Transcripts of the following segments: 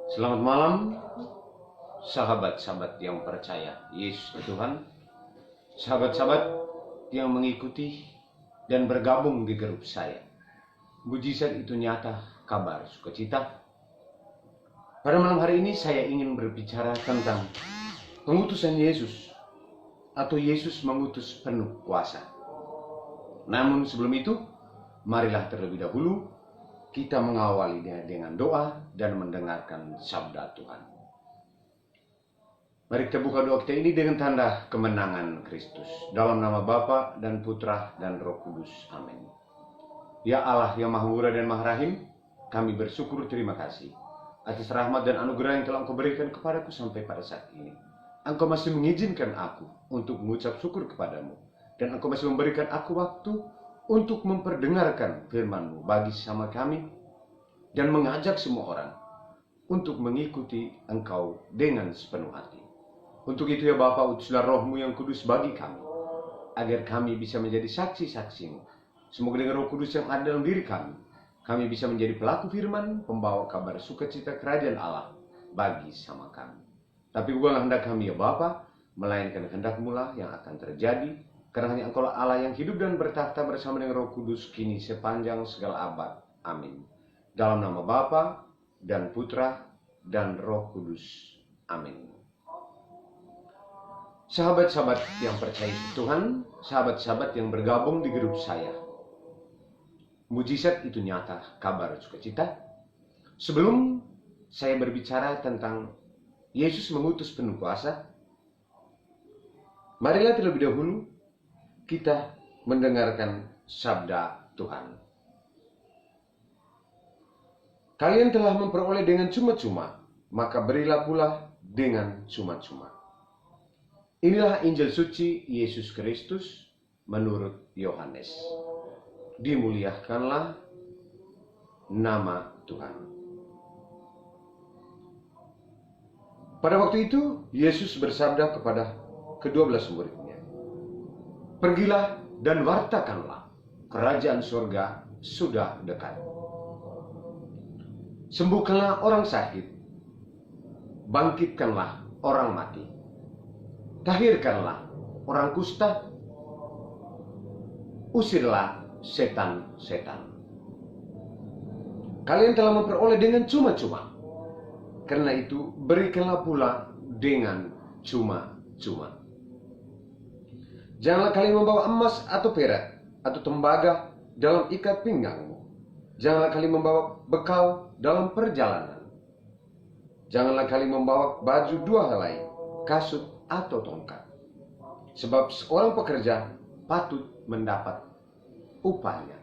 Selamat malam, sahabat-sahabat yang percaya Yesus Tuhan, sahabat-sahabat yang mengikuti dan bergabung di grup saya. Mujizat itu nyata, kabar sukacita. Pada malam hari ini saya ingin berbicara tentang pengutusan Yesus atau Yesus mengutus penuh kuasa. Namun sebelum itu, marilah terlebih dahulu kita mengawalinya dengan doa dan mendengarkan sabda Tuhan. Mari kita buka doa kita ini dengan tanda kemenangan Kristus. Dalam nama Bapa dan Putra dan Roh Kudus. Amin. Ya Allah yang Maha Murah dan Maha Rahim, kami bersyukur terima kasih atas rahmat dan anugerah yang telah Engkau berikan kepadaku sampai pada saat ini. Engkau masih mengizinkan aku untuk mengucap syukur kepadamu. Dan Engkau masih memberikan aku waktu untuk memperdengarkan firman-Mu bagi sama kami dan mengajak semua orang untuk mengikuti Engkau dengan sepenuh hati. Untuk itu ya Bapa, utuslah Roh-Mu yang kudus bagi kami, agar kami bisa menjadi saksi-saksi-Mu. Semoga dengan Roh Kudus yang ada dalam diri kami bisa menjadi pelaku firman, pembawa kabar sukacita kerajaan Allah bagi sama kami. Tapi bukanlah hendak kami ya Bapa, melainkan kehendak-Mu lah yang akan terjadi, karena hanya Engkau lah Allah yang hidup dan bertakhta bersama dengan Roh Kudus kini sepanjang segala abad. Amin. Dalam nama Bapa dan Putra dan Roh Kudus. Amin. Sahabat-sahabat yang percaya Tuhan, sahabat-sahabat yang bergabung di grup saya. Mujizat itu nyata, kabar sukacita. Sebelum saya berbicara tentang Yesus mengutus penuh kuasa, marilah terlebih dahulu kita mendengarkan sabda Tuhan. Kalian telah memperoleh dengan cuma-cuma, maka berilah pula dengan cuma-cuma. Inilah Injil suci Yesus Kristus menurut Yohanes. Dimuliakanlah nama Tuhan. Pada waktu itu, Yesus bersabda kepada ke-12 muridnya, "Pergilah dan wartakanlah, kerajaan surga sudah dekat. Sembuhkanlah orang sakit, bangkitkanlah orang mati, tahirkanlah orang kusta, usirlah setan-setan. Kalian telah memperoleh dengan cuma-cuma, karena itu berikanlah pula dengan cuma-cuma. Janganlah kalian membawa emas atau perak atau tembaga dalam ikat pinggangmu. Janganlah kalian membawa bekal dalam perjalanan. Janganlah kalian membawa baju dua helai, kasut atau tongkat. Sebab seorang pekerja patut mendapat upahnya.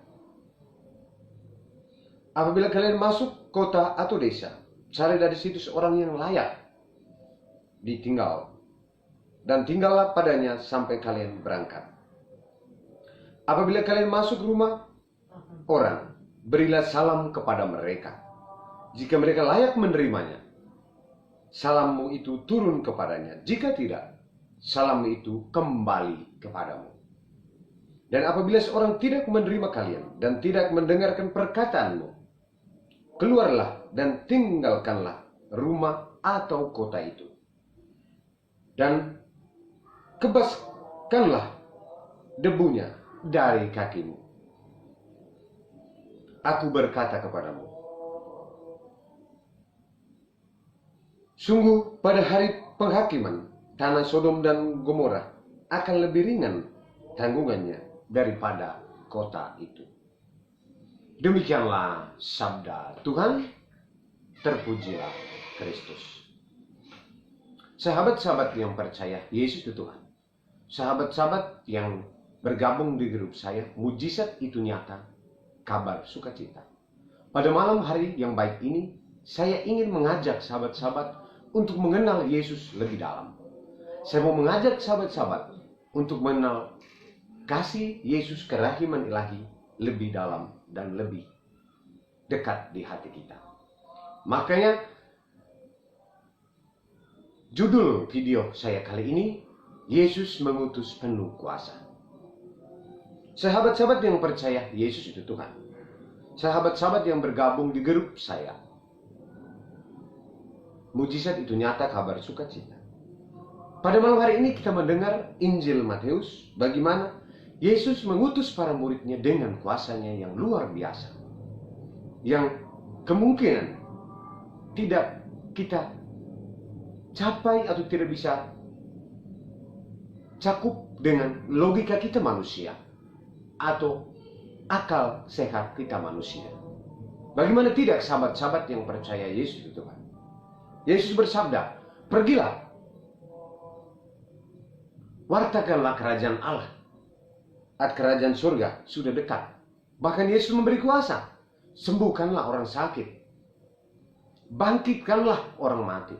Apabila kalian masuk kota atau desa, cari dari situ seorang yang layak ditinggal, dan tinggallah padanya sampai kalian berangkat. Apabila kalian masuk rumah orang, berilah salam kepada mereka. Jika mereka layak menerimanya, salammu itu turun kepadanya. Jika tidak, salammu itu kembali kepadamu. Dan apabila seorang tidak menerima kalian dan tidak mendengarkan perkataanmu, keluarlah dan tinggalkanlah rumah atau kota itu. Dan kebaskanlah debunya dari kakimu. Aku berkata kepadamu, sungguh pada hari penghakiman, tanah Sodom dan Gomora akan lebih ringan tanggungannya daripada kota itu. Demikianlah sabda Tuhan. Terpujilah Kristus. Sahabat-sahabat yang percaya Yesus itu Tuhan, sahabat-sahabat yang bergabung di grup saya, mujizat itu nyata, kabar sukacita. Pada malam hari yang baik ini, saya ingin mengajak sahabat-sahabat untuk mengenal Yesus lebih dalam. Saya mau mengajak sahabat-sahabat untuk mengenal kasih Yesus, kerahiman ilahi lebih dalam dan lebih dekat di hati kita. Makanya judul video saya kali ini, Yesus mengutus penuh kuasa. Sahabat-sahabat yang percaya Yesus itu Tuhan, sahabat-sahabat yang bergabung di grup saya, Mujizat itu nyata, kabar sukacita. Pada malam hari ini kita mendengar Injil Matius, bagaimana Yesus mengutus para muridnya dengan kuasanya yang luar biasa, yang kemungkinan tidak kita capai atau tidak bisa cakup dengan logika kita manusia atau akal sehat kita manusia. Bagaimana tidak sahabat-sahabat yang percaya Yesus itu Tuhan? Yesus bersabda, pergilah, wartakanlah kerajaan Allah. Kerajaan surga sudah dekat. Bahkan Yesus memberi kuasa. Sembuhkanlah orang sakit. Bangkitkanlah orang mati.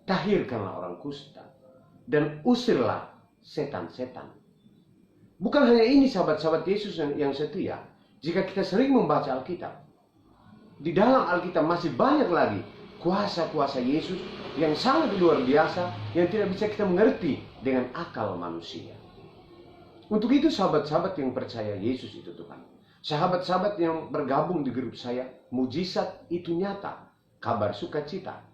Tahirkanlah orang kusta. Dan usirlah setan-setan. Bukan hanya ini sahabat-sahabat Yesus yang setia. Jika kita sering membaca Alkitab, di dalam Alkitab masih banyak lagi kuasa-kuasa Yesus yang sangat luar biasa, yang tidak bisa kita mengerti dengan akal manusia. Untuk itu sahabat-sahabat yang percaya Yesus itu Tuhan, sahabat-sahabat yang bergabung di grup saya, mujizat itu nyata, kabar sukacita.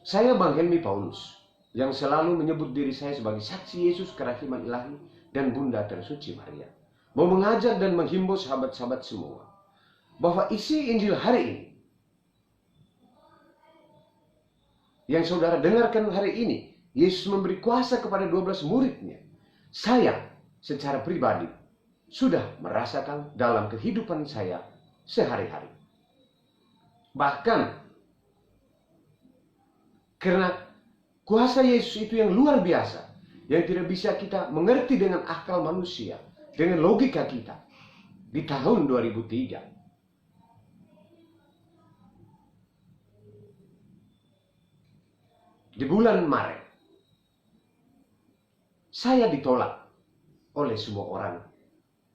Saya Bang Helmi Paulus, yang selalu menyebut diri saya sebagai saksi Yesus kerahiman ilahi dan Bunda Tersuci Maria, mau mengajak dan menghimbau sahabat-sahabat semua, bahwa isi Injil hari ini yang saudara dengarkan hari ini, Yesus memberi kuasa kepada 12 muridnya. Saya secara pribadi sudah merasakan dalam kehidupan saya sehari-hari. Bahkan karena kuasa Yesus itu yang luar biasa, yang tidak bisa kita mengerti dengan akal manusia, dengan logika kita. Di tahun 2003, di bulan Maret, saya ditolak oleh semua orang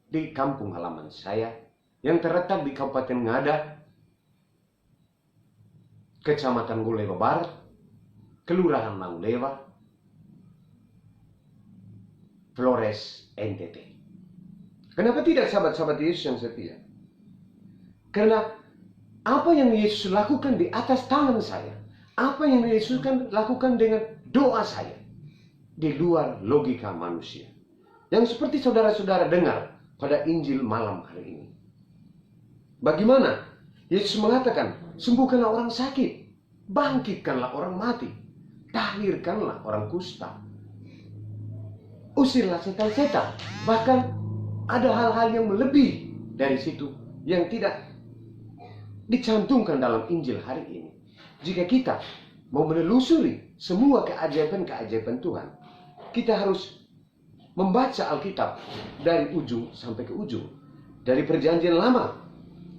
di kampung halaman saya yang terletak di Kabupaten Ngada, Kecamatan Gulewa Barat, Kelurahan Mangulewa, Flores, NTT. Kenapa tidak sahabat-sahabat Yesus yang setia? Karena apa yang Yesus lakukan di atas tangan saya, apa yang Yesus lakukan dengan doa saya, di luar logika manusia. Yang seperti saudara-saudara dengar pada Injil malam hari ini. Bagaimana Yesus mengatakan, sembuhkanlah orang sakit, bangkitkanlah orang mati, tahirkanlah orang kusta, usirlah setan-setan. Bahkan ada hal-hal yang lebih dari situ yang tidak dicantumkan dalam Injil hari ini. Jika kita mau menelusuri semua keajaiban-keajaiban Tuhan, kita harus membaca Alkitab dari ujung sampai ke ujung. Dari Perjanjian Lama,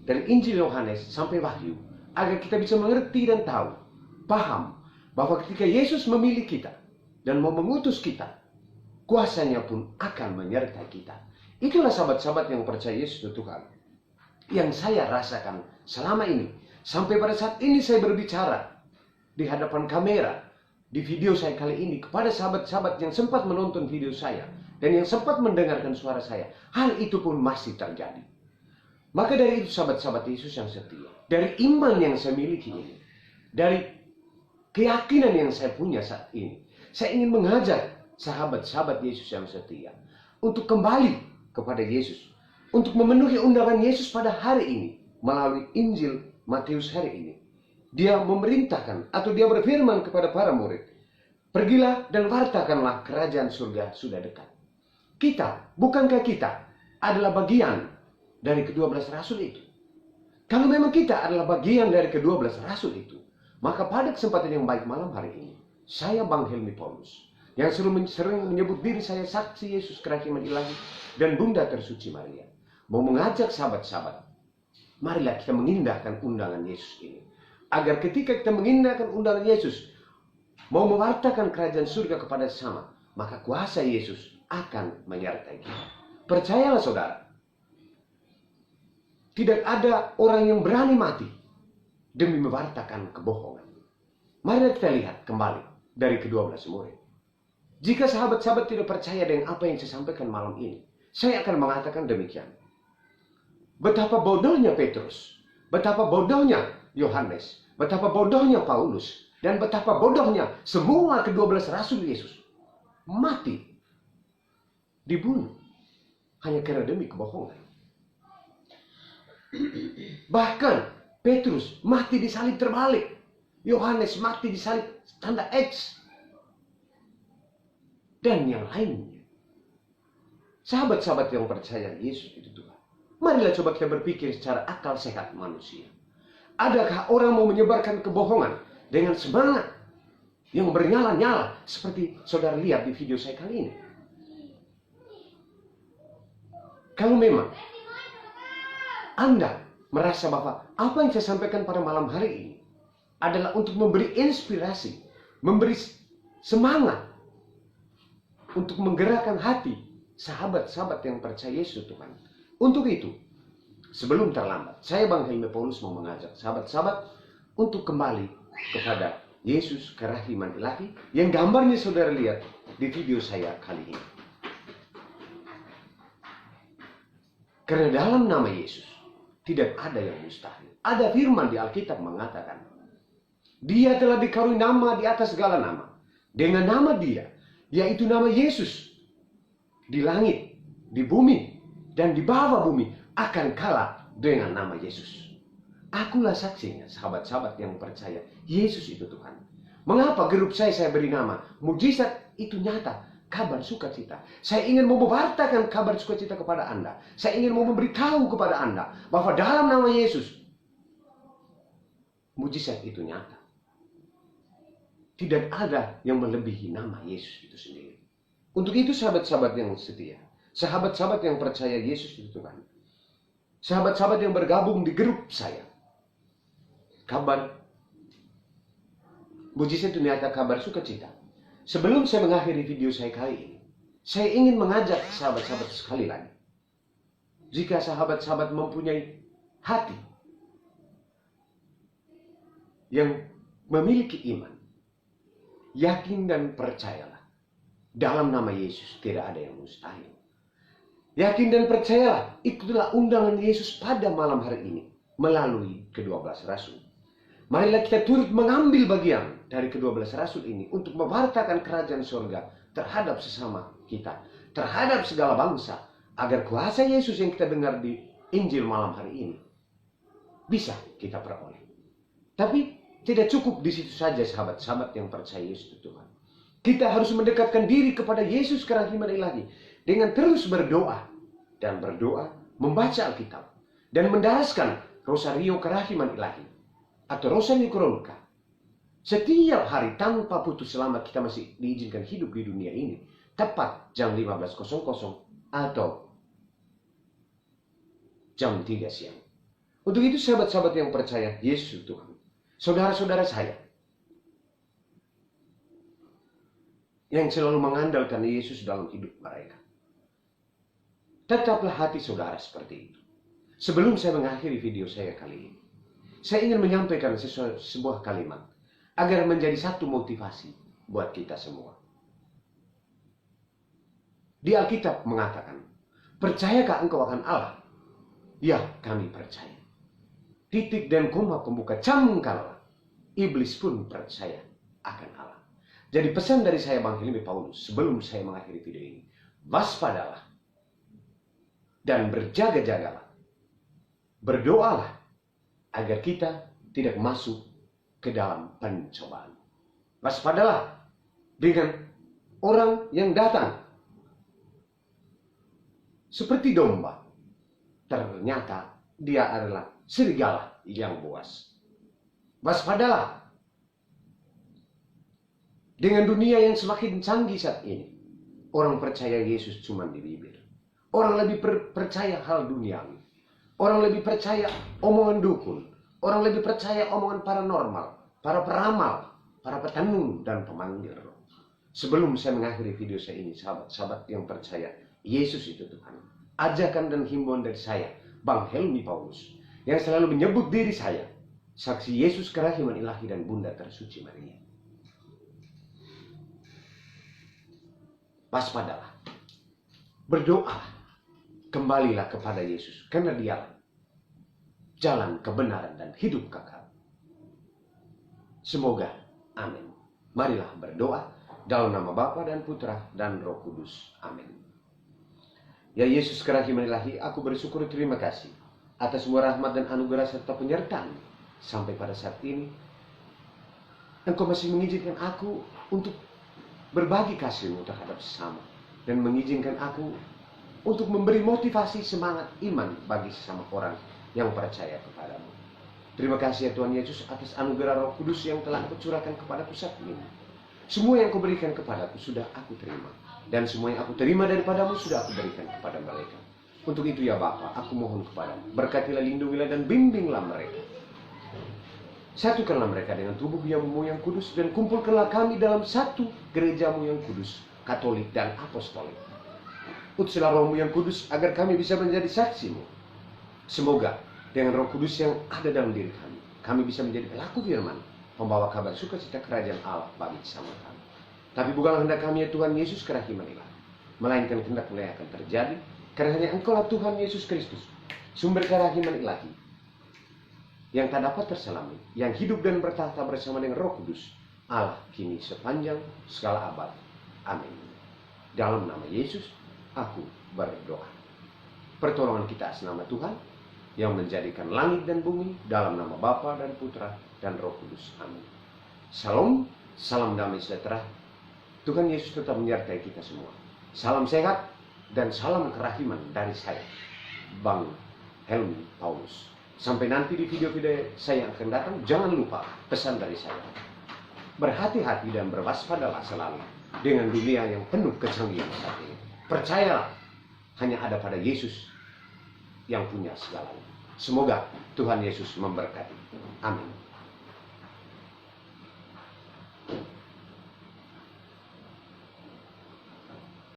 dari Injil Yohanes sampai Wahyu, agar kita bisa mengerti dan tahu, paham, bahwa ketika Yesus memilih kita dan mau mengutus kita, kuasanya pun akan menyertai kita. Itulah sahabat-sahabat yang percaya Yesus itu Tuhan, yang saya rasakan selama ini. Sampai pada saat ini saya berbicara di hadapan kamera, di video saya kali ini, kepada sahabat-sahabat yang sempat menonton video saya dan yang sempat mendengarkan suara saya. Hal itu pun masih terjadi. Maka dari itu sahabat-sahabat Yesus yang setia, dari iman yang saya miliki ini, dari keyakinan yang saya punya saat ini, saya ingin mengajak sahabat-sahabat Yesus yang setia untuk kembali kepada Yesus, untuk memenuhi undangan Yesus pada hari ini melalui Injil Matius hari ini. Dia memerintahkan atau dia berfirman kepada para murid, pergilah dan wartakanlah kerajaan surga sudah dekat. Kita, bukankah kita adalah bagian dari ke-12 rasul itu? Kalau memang kita adalah bagian dari ke-12 rasul itu, maka pada kesempatan yang baik malam hari ini, saya Bang Helmi Paulus, yang sering menyebut diri saya saksi Yesus kerahiman ilahi dan Bunda Tersuci Maria, mau mengajak sahabat-sahabat, marilah kita mengindahkan undangan Yesus ini. Agar ketika kita mengindahkan undangan Yesus, mau mewartakan kerajaan surga kepada sesama, maka kuasa Yesus akan menyertai kita. Percayalah saudara, tidak ada orang yang berani mati demi mewartakan kebohongan. Mari kita lihat kembali dari ke-12 murid. Jika sahabat-sahabat tidak percaya dengan apa yang saya sampaikan malam ini, saya akan mengatakan demikian. Betapa bodohnya Petrus, betapa bodohnya Yohanes, betapa bodohnya Paulus dan betapa bodohnya semua ke-12 rasul Yesus. Mati, dibunuh hanya karena demi kebohongan. Bahkan Petrus mati disalib terbalik. Yohanes mati disalib tanda X. Dan yang lainnya. Sahabat-sahabat yang percaya Yesus itu Tuhan. Marilah coba kita berpikir secara akal sehat manusia. Adakah orang mau menyebarkan kebohongan dengan semangat yang bernyala-nyala seperti saudara lihat di video saya kali ini? Kalau memang Anda merasa bahwa apa yang saya sampaikan pada malam hari ini adalah untuk memberi inspirasi, memberi semangat untuk menggerakkan hati sahabat-sahabat yang percaya Yesus Tuhan. Untuk itu, sebelum terlambat, saya Bang Helmi Paulus mau mengajak sahabat-sahabat untuk kembali kepada Yesus kerahiman ilahi yang gambarnya saudara lihat di video saya kali ini. Karena dalam nama Yesus tidak ada yang mustahil. Ada firman di Alkitab mengatakan, Dia telah dikaruniai nama di atas segala nama. Dengan nama Dia, yaitu nama Yesus, di langit, di bumi, dan di bawah bumi akan kalah dengan nama Yesus. Akulah saksinya, sahabat-sahabat yang percaya Yesus itu Tuhan. Mengapa grup saya beri nama mujizat itu nyata, kabar sukacita. Saya ingin memberitakan kabar sukacita kepada Anda. Saya ingin memberitahu kepada Anda bahwa dalam nama Yesus mujizat itu nyata. Tidak ada yang melebihi nama Yesus itu sendiri. Untuk itu sahabat-sahabat yang setia, sahabat-sahabat yang percaya Yesus itu Tuhan, sahabat-sahabat yang bergabung di grup saya, kabar mujizat itu nyata, kabar sukacita. Sebelum saya mengakhiri video saya kali ini, saya ingin mengajak sahabat-sahabat sekali lagi. Jika sahabat-sahabat mempunyai hati yang memiliki iman, yakin dan percayalah, dalam nama Yesus tidak ada yang mustahil. Yakin dan percayalah, itulah undangan Yesus pada malam hari ini melalui ke-12 rasul. Marilah kita turut mengambil bagian dari ke-12 rasul ini untuk mewartakan kerajaan surga terhadap sesama kita, terhadap segala bangsa, agar kuasa Yesus yang kita dengar di Injil malam hari ini bisa kita peroleh. Tapi tidak cukup di situ saja sahabat-sahabat yang percaya Yesus Tuhan. Kita harus mendekatkan diri kepada Yesus kerahiman ilahi dengan terus berdoa dan berdoa, membaca Alkitab dan mendaraskan rosario kerahiman ilahi atau rosario kronika setiap hari tanpa putus selama kita masih diizinkan hidup di dunia ini, tepat jam 15.00 atau jam 3 siang. Untuk itu sahabat-sahabat yang percaya Yesus Tuhan, saudara-saudara saya yang selalu mengandalkan Yesus dalam hidup mereka, tetaplah hati saudara seperti itu. Sebelum saya mengakhiri video saya kali ini, saya ingin menyampaikan sebuah kalimat agar menjadi satu motivasi buat kita semua. Di Alkitab mengatakan, percayakah engkau akan Allah? Ya, kami percaya. Titik dan koma pembuka camkanlah. Iblis pun percaya akan Allah. Jadi pesan dari saya Bang Helmi Paulus sebelum saya mengakhiri video ini, waspadalah dan berjaga-jagalah. Berdoalah agar kita tidak masuk ke dalam pencobaan. Waspadalah dengan orang yang datang seperti domba, ternyata dia adalah serigala yang buas. Waspadalah dengan dunia yang semakin canggih saat ini. Orang percaya Yesus cuma di bibir. Orang lebih percaya hal duniawi. Orang lebih percaya omongan dukun. Orang lebih percaya omongan paranormal, para peramal, para petenung dan pemanggil roh. Sebelum saya mengakhiri video saya ini, sahabat-sahabat yang percaya Yesus itu Tuhan, ajakan dan himbauan dari saya, Bang Helmi Paulus, yang selalu menyebut diri saya saksi Yesus kerahiman ilahi dan Bunda tersuci Maria. Waspadalah, berdoa, kembalilah kepada Yesus, karena Dialah jalan kebenaran dan hidup kekal. Semoga. Amin. Marilah berdoa dalam nama Bapa dan Putra dan Roh Kudus. Amin. Ya Yesus kerahiman ilahi, aku bersyukur terima kasih atas semua rahmat dan anugerah serta penyertaan sampai pada saat ini. Engkau masih mengizinkan aku untuk berbagi kasih-Mu terhadap sesama, dan mengizinkan aku untuk memberi motivasi semangat iman bagi sesama orang yang percaya kepadamu. Terima kasih ya Tuhan Yesus atas anugerah Roh Kudus yang telah Engkau curahkan kepadaku saat ini. Semua yang Kau berikan kepadaku sudah aku terima, dan semua yang aku terima daripadamu sudah aku berikan kepada mereka. Untuk itu ya Bapa, aku mohon kepadamu, berkatilah, lindungilah, dan bimbinglah mereka. Satukanlah mereka dengan tubuh-Mu yang kudus, dan kumpulkanlah kami dalam satu gereja-Mu yang kudus, Katolik dan Apostolik. Utuslah Roh-Mu yang kudus agar kami bisa menjadi saksi-Mu. Semoga dengan Roh Kudus yang ada dalam diri kami bisa menjadi pelaku firman, membawa kabar sukacita kerajaan Allah bagi sesama kami. Tapi bukanlah hendak kami ya Tuhan Yesus kerahiman ilahi, melainkan kehendak-Mu yang akan terjadi, karena hanya Engkaulah Tuhan Yesus Kristus, sumber kerahiman ilahi, yang tak dapat terselami, yang hidup dan bertahta bersama dengan Roh Kudus, Allah kini sepanjang segala abad. Amin. Dalam nama Yesus, aku berdoa. Pertolongan kita atas nama Tuhan, yang menjadikan langit dan bumi, dalam nama Bapa dan Putra dan Roh Kudus. Amin. Salam, salam damai sejahtera. Tuhan Yesus tetap menyertai kita semua. Salam sehat dan salam kerahiman dari saya, Bang Helmi Paulus. Sampai nanti di video-video saya yang akan datang, jangan lupa pesan dari saya. Berhati-hati dan berwaspadalah selalu dengan dunia yang penuh kecanggihan saat ini. Percayalah, hanya ada pada Yesus yang punya segalanya. Semoga Tuhan Yesus memberkati. Amin.